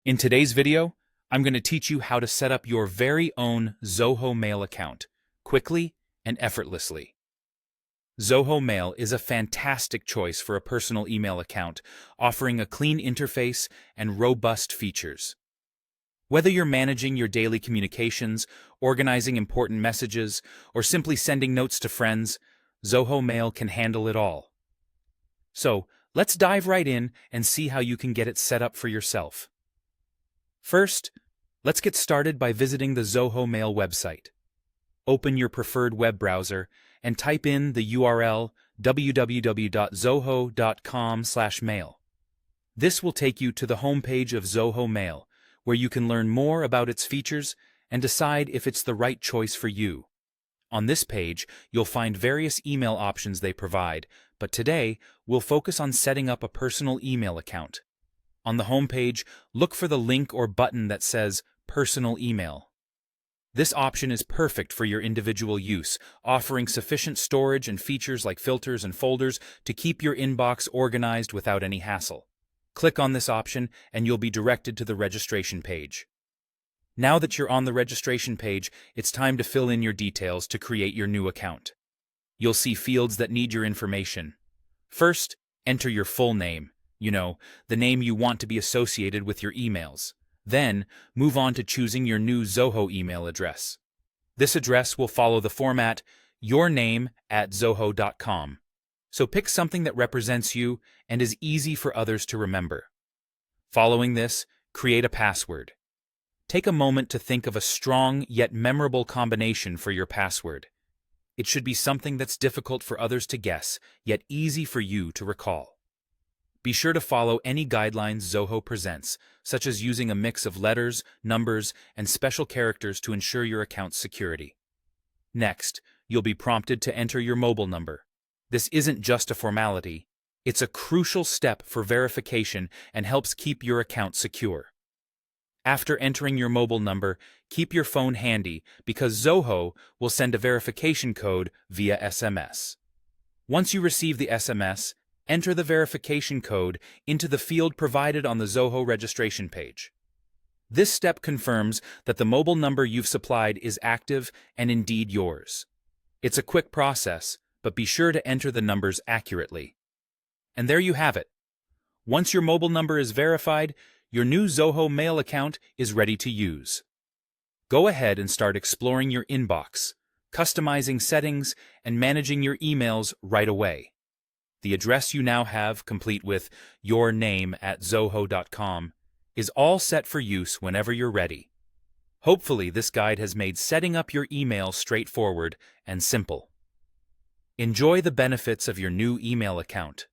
In today's video, I'm going to teach you how to set up your very own Zoho Mail account quickly and effortlessly. Zoho Mail is a fantastic choice for a personal email account, offering a clean interface and robust features. Whether you're managing your daily communications, organizing important messages, or simply sending notes to friends, Zoho Mail can handle it all. So, let's dive right in and see how you can get it set up for yourself. First, let's get started by visiting the Zoho Mail website. Open your preferred web browser and type in the URL www.zoho.com/mail. This will take you to the homepage of Zoho Mail, where you can learn more about its features and decide if it's the right choice for you. On this page, you'll find various email options they provide, but today we'll focus on setting up a personal email account. On the homepage, look for the link or button that says Personal Email. This option is perfect for your individual use, offering sufficient storage and features like filters and folders to keep your inbox organized without any hassle. Click on this option and you'll be directed to the registration page. Now that you're on the registration page, it's time to fill in your details to create your new account. You'll see fields that need your information. First, enter your full name. The name you want to be associated with your emails. Then, move on to choosing your new Zoho email address. This address will follow the format yourname@zoho.com. So pick something that represents you and is easy for others to remember. Following this, create a password. Take a moment to think of a strong yet memorable combination for your password. It should be something that's difficult for others to guess, yet easy for you to recall. Be sure to follow any guidelines Zoho presents, such as using a mix of letters, numbers, and special characters to ensure your account's security. Next, you'll be prompted to enter your mobile number. This isn't just a formality. It's a crucial step for verification and helps keep your account secure. After entering your mobile number, keep your phone handy because Zoho will send a verification code via SMS. Once you receive the SMS, enter the verification code into the field provided on the Zoho registration page. This step confirms that the mobile number you've supplied is active and indeed yours. It's a quick process, but be sure to enter the numbers accurately. And there you have it. Once your mobile number is verified, your new Zoho Mail account is ready to use. Go ahead and start exploring your inbox, customizing settings, and managing your emails right away. The address you now have, complete with yourname@zoho.com, is all set for use whenever you're ready. Hopefully, this guide has made setting up your email straightforward and simple. Enjoy the benefits of your new email account.